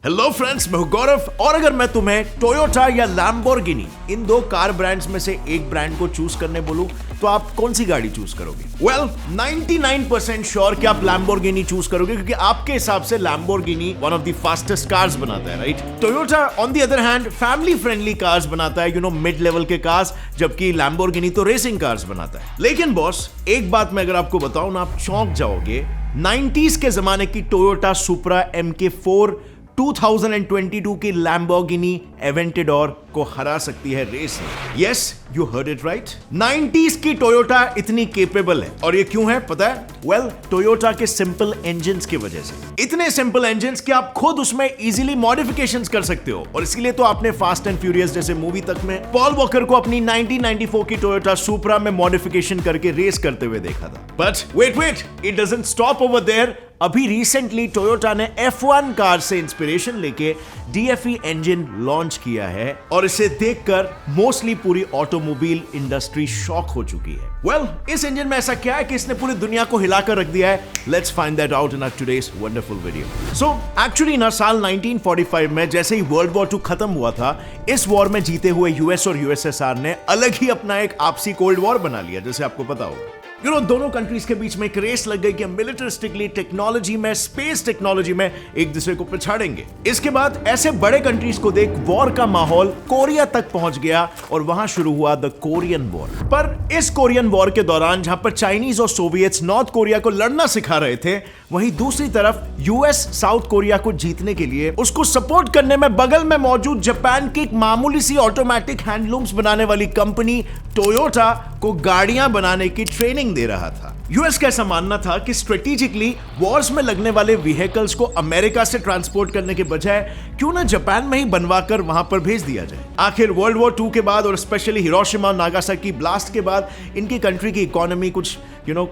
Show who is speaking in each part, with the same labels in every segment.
Speaker 1: Hello friends, मैं हूं गौरव और अगर मैं तुम्हें टोयोटा या लैम्बोर्गिनी इन दो कार ब्रांड्स में से एक ब्रांड को चूज करने बोलूं तो आप कौन सी गाड़ी चूज करोगे? वेल, 99% श्योर कि आप लैम्बोर्गिनी चूज करोगे क्योंकि आपके हिसाब से Lamborghini one of the fastest cars बनाता है, right? Toyota on the other hand family friendly cars बनाता है, मिड लेवल के कार्स, जबकि लैम्बोर्गिनी तो रेसिंग कार्स बनाता है। लेकिन बॉस, एक बात मैं अगर आपको बताऊं ना, आप चौंक जाओगे। 90s के जमाने की टोयोटा सुप्रा MK4 2022 की लैम्बोर्गिनी एवेंटेडोर को हरा सकती है रेस में। Yes, you heard it right. 90s की टोयोटा इतनी केपेबल है और ये क्यों है पता है? वेल, टोयोटा के सिंपल इंजन्स की वजह से। इतने सिंपल इंजन्स कि आप खुद उसमें इजीली मॉडिफिकेशंस कर सकते हो और इसीलिए तो आपने फास्ट एंड फ्यूरियस जैसे मूवी तक में पॉल वॉकर को अपनी 1994 की टोयोटा सुप्रा में मॉडिफिकेशन करके रेस करते हुए देखा था। But wait, it doesn't stop over there. अभी रिसेंटली टोयोटा ने F1 कार से इंस्पिरेशन लेके DFE इंजन लॉन्च किया है और इसे देखकर मोस्टली पूरी ऑटोमोबाइल इंडस्ट्री शॉक हो चुकी है। वेल, इस इंजन में ऐसा क्या है कि इसने पूरी दुनिया को हिलाकर रख दिया है? Let's find that out in our today's wonderful video. So actually ना, साल 1945 में जैसे ही वर्ल्ड वॉर 2 खत्म हुआ था, इस वॉर में जीते हुए यूएस और USSR ने अलग ही अपना एक आपसी कोल्ड वॉर बना लिया, जैसे आपको पता होगा। दोनों कंट्रीज के बीच में एक रेस लग गई कि मिलिटरिस्टिकली, टेक्नोलॉजी में, स्पेस टेक्नोलॉजी में एक दूसरे को पिछाड़ेंगे। इसके बाद ऐसे बड़े कंट्रीज को देख वॉर का माहौल कोरिया तक पहुंच गया और वहां शुरू हुआ द कोरियन वॉर। पर इस कोरियन वॉर के दौरान जहां पर चाइनीज और सोवियट्स नॉर्थ कोरिया को लड़ना सिखा रहे थे, वहीं दूसरी तरफ यूएस साउथ कोरिया को जीतने के लिए उसको सपोर्ट करने में बगल में मौजूद जापान की एक मामूली सी ऑटोमेटिक हैंडलूम्स बनाने वाली कंपनी टोयोटा को गाड़ियां बनाने की ट्रेनिंग दे रहा था। यूएस का ऐसा मानना था कि स्ट्रेटेजिकली वॉर्स में लगने वाले व्हीकल्स को अमेरिका से ट्रांसपोर्ट करने के बजाय क्यों ना जापान में ही बनवाकर वहां पर भेज दिया जाए। आखिर वर्ल्ड वॉर 2 के बाद और स्पेशली हिरोशिमा नागासाकी ब्लास्ट के बाद इनकी कंट्री की इकोनॉमी कुछ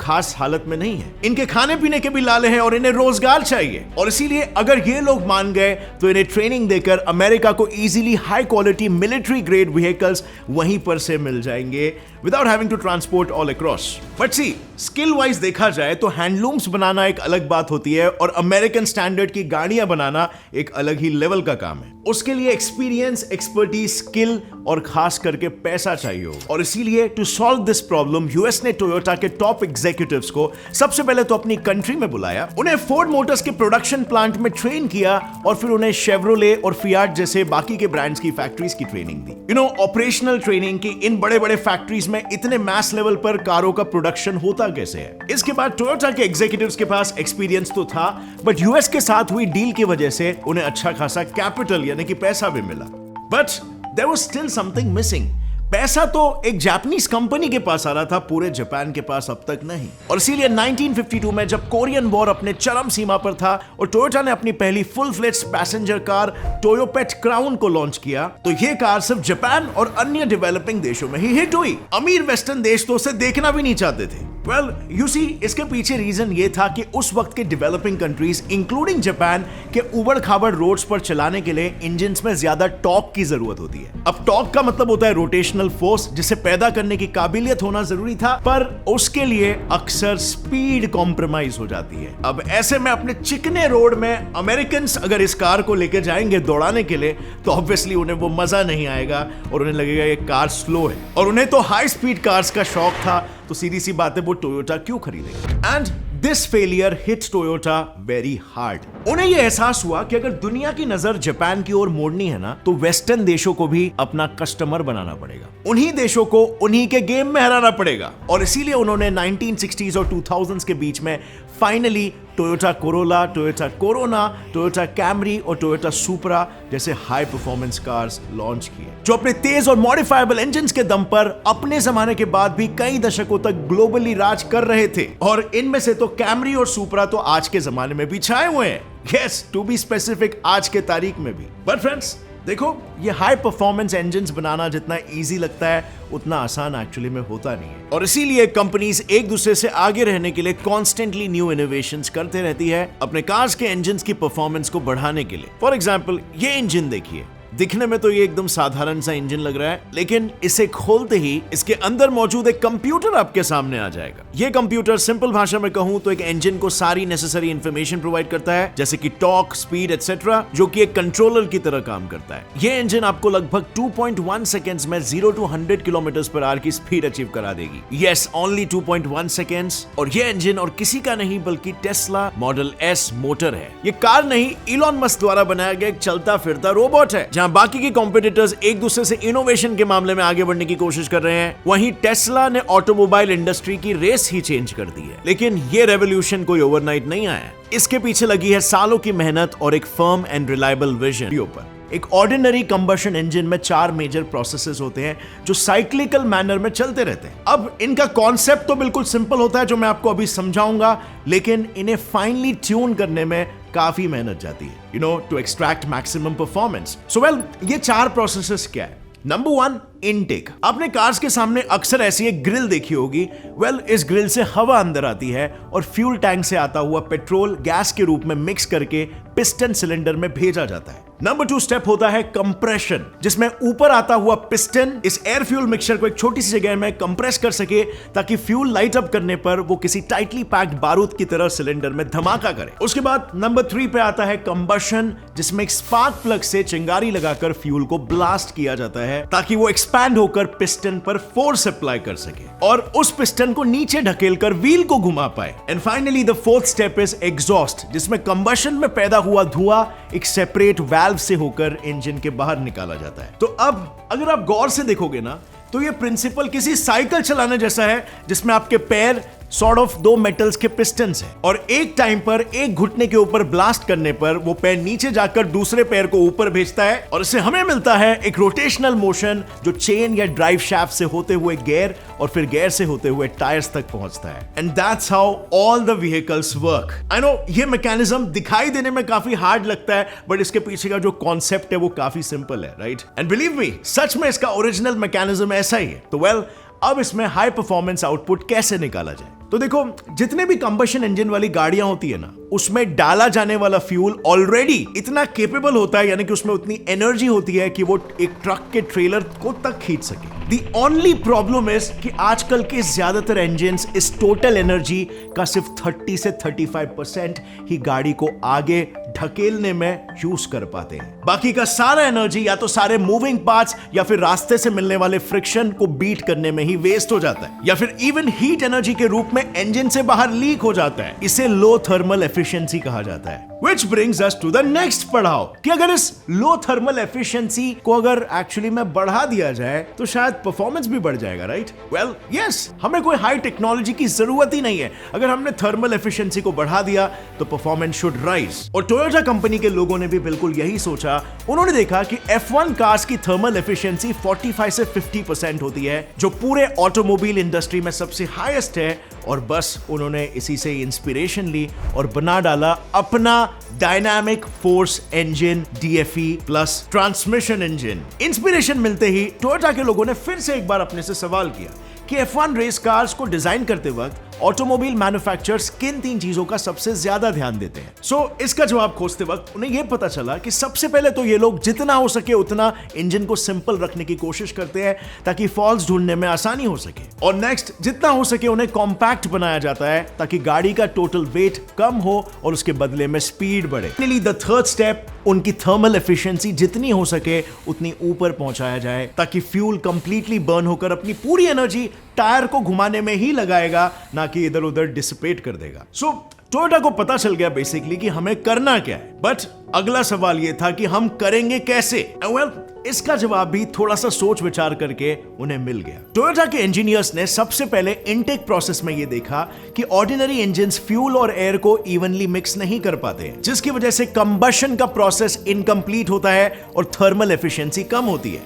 Speaker 1: खास हालत में नहीं है। इनके खाने पीने के भी लाले हैं और इन्हें रोजगार चाहिए और इसीलिए अगर ये लोग मान गए तो इन्हें ट्रेनिंग देकर अमेरिका को easily high quality military grade vehicles वहीं पर से मिल जाएंगे without having to transport all across. But see, skill wise देखा जाए तो हैंडलूम्स बनाना एक अलग बात होती है और अमेरिकन स्टैंडर्ड की गाड़ियां बनाना एक अलग ही लेवल का काम है। उसके लिए एक्सपीरियंस, एक्सपर्टीज, स्किल और खास करके पैसा चाहिए होगा और इसीलिए to solve this problem US ने टोयोटा के टॉप एग्जीक्यूटिव्स को सबसे पहले तो अपनी कंट्री में बुलाया, उन्हें फोर्ड मोटर्स के प्रोडक्शन प्लांट में ट्रेन किया और फिर उन्हें शेवरोले और फियाट जैसे बाकी के ब्रांड्स की फैक्ट्रीज की ट्रेनिंग दी। ऑपरेशनल ट्रेनिंग की इन बड़े बड़े फैक्ट्रीज में इतने मैस लेवल पर कारों का प्रोडक्शन होता कैसे है। इसके बाद टोयोटा के एग्जीक्यूटिव्स के पास एक्सपीरियंस तो था, बट यूएस के साथ हुई डील की वजह से उन्हें अच्छा खासा कैपिटल यानी कि पैसा भी मिला। But there was still something missing. पैसा तो एक जापानीज कंपनी के पास आ रहा था, पूरे जापान के पास अब तक नहीं। और इसीलिए 1952 में जब कोरियन वॉर अपने चरम सीमा पर था और टोयोटा ने अपनी पहली full fledged passenger car Toyopet crown को लॉन्च किया, तो यह कार सिर्फ जापान और अन्य डेवलपिंग देशों में ही हिट हुई। अमीर वेस्टर्न देश तो उसे देखना भी नहीं चाहते थे। वेल, यू सी, इसके पीछे रीजन ये था कि उस वक्त के डेवलपिंग कंट्रीज इंक्लूडिंग जापान के उबड़ खाबड़ रोड्स पर चलाने के लिए इंजन्स में ज्यादा टॉर्क की जरूरत होती है। अब टॉर्क का मतलब होता है रोटेशनल फोर्स, जिसे पैदा करने की काबिलियत होना जरूरी था, पर उसके लिए अक्सर स्पीड कॉम्प्रोमाइज हो जाती है। अब ऐसे में अपने चिकने रोड में अमेरिकन अगर इस कार को लेकर जाएंगे दौड़ाने के लिए तो ऑब्वियसली उन्हें वो मजा नहीं आएगा और उन्हें लगेगा ये कार स्लो है और उन्हें तो हाई स्पीड कार्स का शौक था, तो सीधी सी बात है वो टोयोटा क्यों खरीदेंगे। And this failure hits Toyota very hard. उन्हें यह एहसास हुआ कि अगर दुनिया की नजर जापान की ओर मोड़नी है ना, तो वेस्टर्न देशों को भी अपना कस्टमर बनाना पड़ेगा, उन्हीं देशों को उन्हीं के गेम में हराना पड़ेगा। और इसीलिए उन्होंने 1960s और 2000s के बीच में finally Toyota Corolla, Toyota Corona, Toyota Camry और टोयोटा सुपरा जैसे हाई परफॉर्मेंस कार्स लॉन्च किए, जो अपने तेज और मॉडिफाइबल इंजन्स के दम पर अपने जमाने के बाद भी कई दशकों तक ग्लोबली राज कर रहे थे। और इनमें से तो कैमरी और सुपरा तो आज के जमाने में भी छाए हुए हैं। यस, टू बी स्पेसिफिक, आज के तारीख में भी। बट फ्रेंड्स, देखो, ये हाई परफॉर्मेंस इंजन्स बनाना जितना इजी लगता है उतना आसान एक्चुअली में होता नहीं है और इसीलिए कंपनीज एक दूसरे से आगे रहने के लिए कॉन्स्टेंटली न्यू इनोवेशंस करते रहती है अपने कार्स के इंजन्स की परफॉर्मेंस को बढ़ाने के लिए। फॉर एग्जांपल, ये इंजन देखिए, दिखने में तो ये एकदम साधारण सा इंजन लग रहा है, लेकिन इसे खोलते ही इसके अंदर मौजूद एक कंप्यूटर आपके सामने आ जाएगा। ये कंप्यूटर सिंपल भाषा में कहूं तो एक इंजन को सारी नेसेसरी इंफॉर्मेशन प्रोवाइड करता है, जैसे कि टॉर्क, स्पीड एटसेट्रा, जो कि एक कंट्रोलर की तरह काम करता है। ये इंजन आपको लगभग 2.1 सेकेंड्स में 0 to 100 किलोमीटर पर आवर की स्पीड अचीव करा देगी। Yes, only 2.1 seconds. और ये इंजन और किसी का नहीं बल्कि टेस्ला मॉडल एस मोटर है। ये कार नहीं, इलॉन मस्क द्वारा बनाया गया एक चलता फिरता रोबोट है। जहां बाकी के कॉम्पिटिटर्स एक दूसरे से इनोवेशन के मामले में आगे बढ़ने की कोशिश कर रहे हैं, वहीं टेस्ला ने ऑटोमोबाइल इंडस्ट्री की रेस ही चेंज कर दी है। लेकिन ये रेवोल्यूशन कोई ओवरनाइट नहीं आया। इसके पीछे लगी है सालों की मेहनत और एक फर्म एंड रिलायबल विजन के ऊपर। एक ऑर्डिनरी कंबशन इंजन में 4 मेजर प्रोसेसेस होते हैं जो साइक्लिकल मैनर में चलते रहते हैं। अब इनका कॉन्सेप्ट तो बिल्कुल सिंपल होता है, जो मैं आपको अभी समझाऊंगा, लेकिन इन्हें फाइनली ट्यून करने में काफी मेहनत जाती है, to extract maximum performance. So well, ये 4 प्रोसेसेस क्या है? Number 1, intake. आपने कार्स के सामने अक्सर ऐसी एक ग्रिल देखी होगी। इस ग्रिल से हवा अंदर आती है और फ्यूल टैंक से आता हुआ पेट्रोल गैस के रूप में मिक्स करके पिस्टन सिलेंडर में भेजा जाता है। नंबर 2 स्टेप होता है कंप्रेशन, जिसमें ऊपर आता हुआ पिस्टन इस एयर फ्यूल मिक्सचर को एक छोटी सी जगह में कंप्रेस कर सके, ताकि फ्यूल लाइट अप करने पर वो किसी टाइटली पैक्ड बारूद की तरह सिलेंडर में धमाका करे। उसके बाद नंबर 3 पे आता है कंबशन, जिसमें एक स्पार्क प्लग से चिंगारी लगाकर फ्यूल को ब्लास्ट किया जाता है, ताकि वो एक्सपैंड होकर पिस्टन पर फोर्स अप्लाई कर सके और उस पिस्टन को नीचे ढकेलकर व्हील को घुमा पाए। And finally the 4th step is exhaust, जिसमें कंबशन में पैदा हुआ धुआं एक सेपरेट वाल्व से होकर इंजन के बाहर निकाला जाता है। तो अब अगर आप गौर से देखोगे ना, तो ये प्रिंसिपल किसी साइकिल चलाने जैसा है, जिसमें आपके पैर सॉर्ट ऑफ 2 मेटल्स के पिस्टन्स हैं और एक टाइम पर एक घुटने के ऊपर ब्लास्ट करने पर वो पैर नीचे जाकर दूसरे पैर को ऊपर भेजता है और इससे हमें मिलता है एक रोटेशनल मोशन, जो चेन या ड्राइव शाफ्ट से होते हुए गियर और फिर गियर से होते हुए टायर्स तक पहुंचता है। And that's how all the vehicles work. I know ये मैकेनिज्म दिखाई देने में काफी हार्ड लगता है, बट इसके पीछे का जो कॉन्सेप्ट है वो काफी सिंपल है, राइट? एंड बिलीव मी, सच में इसका ओरिजिनल मैकेनिज्म ऐसा ही है। तो अब इसमें हाई परफॉर्मेंस आउटपुट कैसे निकाला जाए? तो देखो, जितने भी कंबशन इंजन वाली गाड़ियां होती है ना, उसमें डाला जाने वाला फ्यूल ऑलरेडी इतना केपेबल होता है, यानी कि उसमें उतनी एनर्जी होती है कि वो एक ट्रक के ट्रेलर को तक खींच सके। दी ओनली प्रॉब्लम इज कि आजकल के ज्यादातर इंजन्स इस टोटल एनर्जी का सिर्फ 30 से 35% ही गाड़ी को आगे ढकेलने में यूज कर पाते हैं। बाकी का सारा एनर्जी या तो सारे मूविंग पार्ट्स या फिर रास्ते से मिलने वाले फ्रिक्शन को बीट करने में ही वेस्ट हो जाता है, या फिर इवन हीट एनर्जी के रूप में इंजन से बाहर लीक हो जाता है। इसे लो थर्मल एफिशिएंसी कहा जाता है। Which brings us to the next पड़ाव, कि अगर इस लो थर्मल एफिशिएंसी को अगर एक्चुअली में बढ़ा दिया जाए तो शायद परफॉर्मेंस भी बढ़ जाएगा, राइट? वेल यस, हमें कोई हाई टेक्नोलॉजी की जरूरत ही नहीं है। अगर हमने थर्मल एफिशिएंसी को बढ़ा दिया तो परफॉर्मेंस शुड राइज। और टोयोटा कंपनी के लोगों ने भी बिल्कुल यही सोचा। उन्होंने देखा कि F1 कार्स की थर्मल एफिशिएंसी 45 से 50% होती है, जो पूरे ऑटोमोबाइल इंडस्ट्री में सबसे हाईएस्ट है, और बस उन्होंने इसी से इंस्पिरेशन ली और बना डाला अपना dynamic force engine DFE plus transmission engine. Inspiration मिलते ही टोयोटा के लोगों ने फिर से एक बार अपने से सवाल किया कि F1 रेस कार्स को डिजाइन करते वक्त ऑटोमोबाइल मैन्युफैक्चरर्स किन 3 चीजों का सबसे ज्यादा ध्यान देते हैं। इसका जवाब खोजते वक्त उन्हें यह पता चला कि सबसे पहले तो ये लोग जितना हो सके उतना इंजन को सिंपल रखने की कोशिश करते हैं, ताकि फॉल्ट्स ढूंढने में आसानी हो सके। और नेक्स्ट, जितना हो सके उन्हें कॉम्पैक्ट बनाया जाता है, ताकि गाड़ी का टोटल वेट कम हो और उसके बदले में स्पीड बढ़े। फाइनली द 3rd स्टेप, उनकी थर्मल एफिशिएंसी जितनी हो सके उतनी ऊपर पहुंचाया जाए, ताकि फ्यूल कंप्लीटली बर्न होकर अपनी पूरी एनर्जी टायर को घुमाने में ही लगाएगा, ना कि इधर उधर डिसिपेट कर देगा। टोयोटा को पता चल गया बेसिकली कि हमें करना क्या है, बट अगला सवाल यह था कि हम करेंगे कैसे? इसका जवाब भी थोड़ा सा सोच विचार करके उन्हें मिल गया। टोयोटा के इंजीनियर्स ने सबसे पहले इनटेक प्रोसेस में यह देखा कि ऑर्डिनरी इंजन्स फ्यूल और एयर को इवनली मिक्स नहीं कर पाते, जिसकी वजह से कंबशन का प्रोसेस इनकम्प्लीट होता है और थर्मल एफिशिएंसी कम होती है।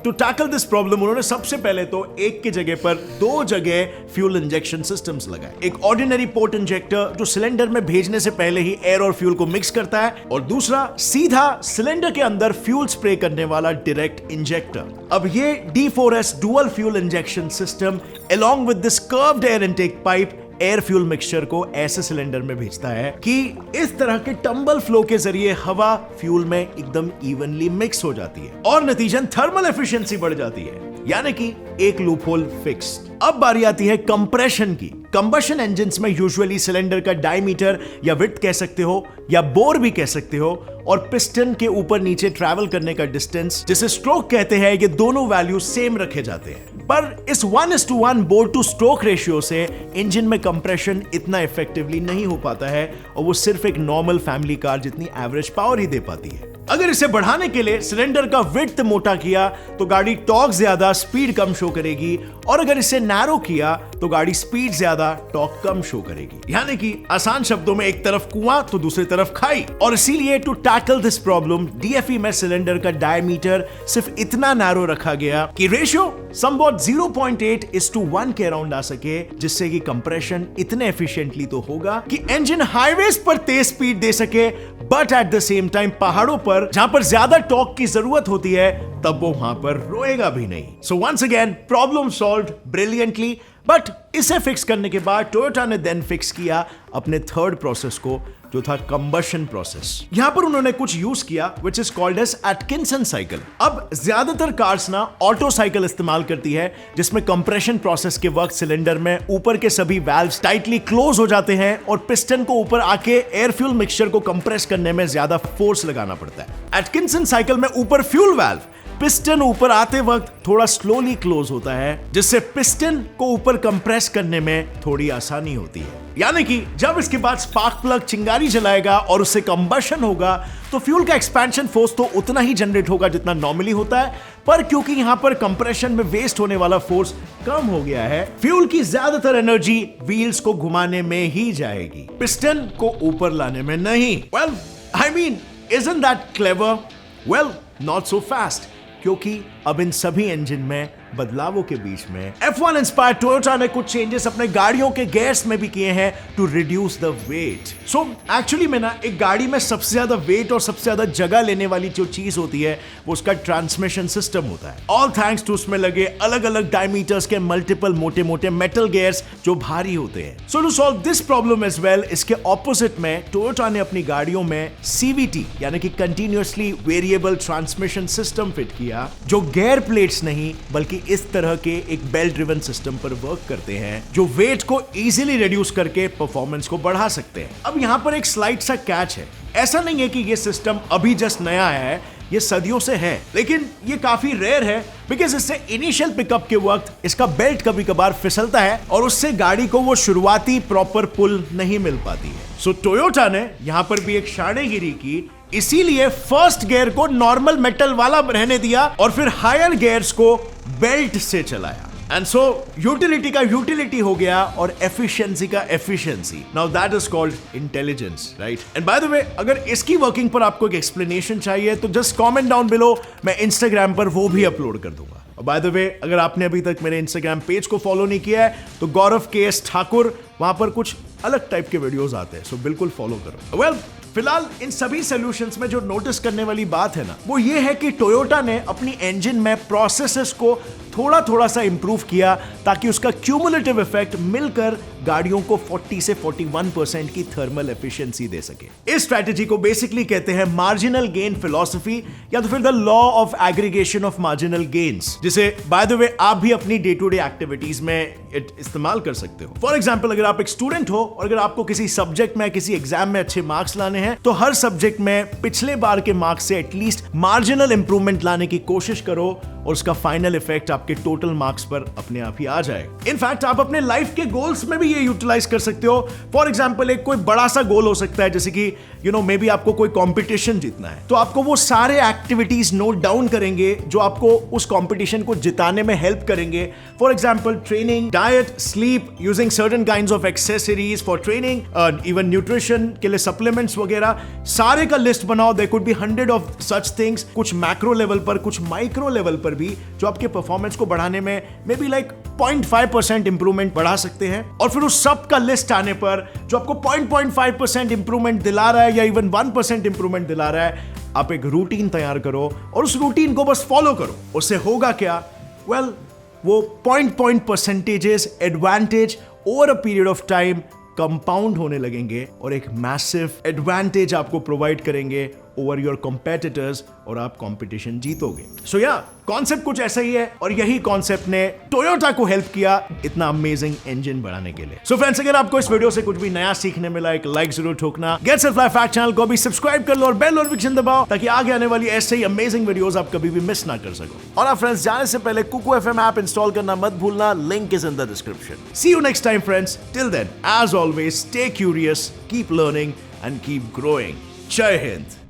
Speaker 1: टू टैकल दिस प्रॉब्लम उन्होंने सबसे पहले तो एक की जगह पर 2 जगह फ्यूल इंजेक्शन सिस्टम्स लगाए। एक ऑर्डिनरी पोर्ट इंजेक्टर जो सिलेंडर में भेजने से पहले ही एयर और फ्यूल को मिक्स करता है, और दूसरा सीधा सिलेंडर के अंदर फ्यूल स्प्रे करने वाला डायरेक्ट इंजेक्टर। अब ये D4S dual fuel injection system along with this curved air intake pipe air fuel mixture को ऐसे सिलेंडर में भेजता है कि इस तरह के टंबल फ्लो के जरिए हवा फ्यूल में एकदम इवनली मिक्स हो जाती है और नतीजन थर्मल एफिशिएंसी बढ़ जाती है, यानी कि एक लूपहोल फिक्स। अब बारी आती है कंप्रेशन की। कंबशन इंजन्स में यूजुअली सिलेंडर का डायमीटर या विड्थ कह सकते हो या बोर भी कह सकते हो और पिस्टन के ऊपर नीचे ट्रैवल करने का डिस्टेंस जिसे स्ट्रोक कहते हैं, ये दोनों वैल्यू सेम रखे जाते हैं। पर इस 1:1 बोर टू स्ट्रोक रेशियो से इंजन में कंप्रेशन इतना इफेक्टिवली नहीं हो पाता है और वो सिर्फ एक नॉर्मल फैमिली कार जितनी एवरेज पावर ही दे पाती है। अगर इसे बढ़ाने के लिए सिलेंडर का विड्थ मोटा किया तो गाड़ी टॉर्क ज्यादा स्पीड कम शो करेगी और अगर इसे नैरो किया तो गाड़ी स्पीड ज्यादा टॉर्क कम शो करेगी। यानी कि आसान शब्दों में एक तरफ कुआं तो दूसरी तरफ खाई। और इसीलिए to tackle this problem DFE में सिलेंडर का डायमीटर सिर्फ इतना नैरो रखा गया कि रेशियो समवॉट 0.8:1 के अराउंड आ सके, जिससे कि कंप्रेशन इतने एफिशिएंटली तो होगा कि इंजन हाईवेज पर तेज स्पीड दे सके, but at the same time पहाड़ों पर जहां पर ज्यादा टॉर्क की जरूरत होती है तब वो वहां पर रोएगा भी नहीं। So once again problem solved brilliantly. But इसे फिक्स करने के बाद टोयोटा ने देन फिक्स किया अपने थर्ड प्रोसेस को, जो था कंबशन प्रोसेस। यहां पर उन्होंने कुछ यूज किया which is called as Atkinson cycle. अब ज्यादातर कार्स ना ऑटो साइकिल इस्तेमाल करती है, जिसमें कंप्रेशन प्रोसेस के वक्त सिलेंडर में ऊपर के सभी वाल्व्स टाइटली क्लोज हो जाते हैं और पिस्टन को ऊपर आके एयर फ्यूल मिक्सचर को कंप्रेस करने में ज्यादा फोर्स लगाना पड़ता है। एटकिंसन साइकिल में ऊपर फ्यूल वाल्व पिस्टन ऊपर आते वक्त थोड़ा स्लोली क्लोज होता है, जिससे पिस्टन को ऊपर कंप्रेस करने में थोड़ी आसानी होती है। यानी कि जब इसके बाद स्पार्क प्लग चिंगारी जलाएगा और उससे कंबशन होगा तो फ्यूल का एक्सपेंशन फोर्स तो उतना ही जनरेट होगा जितना नॉर्मली होता है, पर क्योंकि यहां पर कंप्रेशन में वेस्ट होने वाला फोर्स कम हो गया है, फ्यूल की ज्यादातर एनर्जी व्हील्स को घुमाने में ही जाएगी, पिस्टन को ऊपर लाने में नहीं। Well I mean isn't that clever? Well not so fast, क्योंकि अब इन सभी इंजन में बदलावों के बीच में F1 इंस्पायर्ड टोयोटा ने कुछ चेंजेस अपने गाड़ियों के गेयर्स में भी किए हैं to reduce the weight. So actually में ना एक गाड़ी में सबसे ज्यादा वेट और सबसे ज्यादा जगह लेने वाली जो चीज होती है वो उसका ट्रांसमिशन सिस्टम होता है। ऑल थैंक्स टू उसमें लगे अलग अलग डायमीटर्स के मल्टीपल मोटे मोटे मेटल गेयर्स जो भारी होते हैं। So to solve this problem as well, इसके ऑपोजिट में टोयोटा ने अपनी गाड़ियों में CVT यानी कि continuously variable transmission system fit किया, जो गेयर प्लेट्स नहीं बल्कि इस तरह के एक बेल्ट ड्रिवन सिस्टम पर वर्क करते हैं, जो वेट को इजीली रिड्यूस करके परफॉर्मेंस को बढ़ा सकते हैं। अब यहां पर एक स्लाइट सा कैच है, ऐसा नहीं है कि ये सिस्टम अभी जस्ट नया है, ये सदियों से है, लेकिन ये काफी रेयर है बिकॉज इससे इनिशियल पिकअप के वक्त इसका बेल्ट कभी कभार फिसलता है और उससे गाड़ी को वो शुरुआती प्रॉपर पुल नहीं मिल पाती है। सो टोयोटा ने यहां पर भी एक शानेगिरी की, इसीलिए फर्स्ट गियर को नॉर्मल मेटल वाला रहने दिया और फिर हायर गियर्स को बेल्ट से चलाया। एंड सो यूटिलिटी का यूटिलिटी हो गया और एफिशिएंसी का efficiency. Now that is called intelligence, right? And by the way, अगर इसकी वर्किंग पर आपको एक एक्सप्लेनेशन चाहिए तो जस्ट कमेंट डाउन बिलो, मैं इंस्टाग्राम पर वो भी अपलोड कर दूंगा। और बाय द वे, अगर आपने अभी तक मेरे इंस्टाग्राम पेज को फॉलो नहीं किया है तो गौरव KS ठाकुर, वहां पर कुछ अलग टाइप के वीडियोस आते हैं, सो बिल्कुल फॉलो करो। वेल फिलहाल इन सभी सॉल्यूशंस में जो नोटिस करने वाली बात है ना, वो ये है कि टोयोटा ने अपनी इंजन में प्रोसेसेस को थोड़ा थोड़ा सा इंप्रूव किया ताकि उसका क्यूमुलेटिव इफेक्ट मिलकर गाड़ियों को 40 से 41% की थर्मल एफिशिएंसी दे सके। इस स्ट्रैटेजी को बेसिकली कहते हैं मार्जिनल गेन फिलॉसफी या तो फिर the law of aggregation of marginal gains, जिसे बाय द वे आप भी अपनी डे टू डे एक्टिविटीज में इस्तेमाल कर सकते हो। फॉर एग्जाम्पल, अगर आप एक स्टूडेंट हो और अगर आपको किसी सब्जेक्ट में किसी एग्जाम में अच्छे मार्क्स लाने हैं तो हर सब्जेक्ट में पिछले बार के मार्क्स से एटलीस्ट मार्जिनल इंप्रूवमेंट लाने की कोशिश करो और उसका फाइनल इफेक्ट आपके टोटल मार्क्स पर अपने आप ही आ जाए। इनफैक्ट आप अपने लाइफ के गोल्स में भी ये यूटिलाइज कर सकते हो। फॉर एग्जांपल, एक कोई बड़ा सा गोल हो सकता है, जैसे कि मे बी आपको कोई कंपटीशन जीतना है, तो आपको वो सारे एक्टिविटीज नोट डाउन करेंगे जो आपको उस कंपटीशन को जिताने में हेल्प करेंगे। For example, training, diet, sleep, using certain kinds of accessories for training, even nutrition के लिए सप्लीमेंट्स वगैरह, सारे का लिस्ट बनाओ। There could be 100 of such things, कुछ मैक्रो लेवल पर, कुछ माइक्रो लेवल पर भी, जो आपके परफॉर्मेंस को बढ़ाने में मे बी लाइक 0.5% इंप्रूवमेंट बढ़ा सकते हैं। और फिर उस सब का लिस्ट आने पर जो आपको 0.5% इंप्रूवमेंट दिला रहा है या इवन 1% इंप्रूवमेंट दिला रहा है, आप एक रूटीन तैयार करो और उस रूटीन को बस फॉलो करो। उससे होगा क्या? वेल, वो point percentages advantage over a period of time compound होने लगेंगे और एक मैसिव एडवांटेज आपको प्रोवाइड करेंगे ओवर योर कॉम्पिटिटर्स और आप कंपटीशन जीतोगे। सो या कॉन्सेप्ट कुछ ऐसा ही है और यही कॉन्सेप्ट ने टोयोटा को हेल्प किया इतना अमेजिंग इंजन बढ़ाने के लिए। सो फ्रेंड्स, अगर आपको इस वीडियो से कुछ भी नया सीखने मिला, एक लाइक जरूर ठोकना। Get set fly fact channel को भी सब्सक्राइब कर लो और बेल नोटिफिकेशन दबाओ ताकि आगे आने वाली ऐसे ही अमेजिंग वीडियोस आप कभी भी मिस ना कर सको। और आप फ्रेंड्स, जाने से पहले कुकू एफएम ऐप इंस्टॉल करना मत भूलना, link is in the description. See you next time friends, till then as always stay curious, keep learning and keep growing. जय हिंद।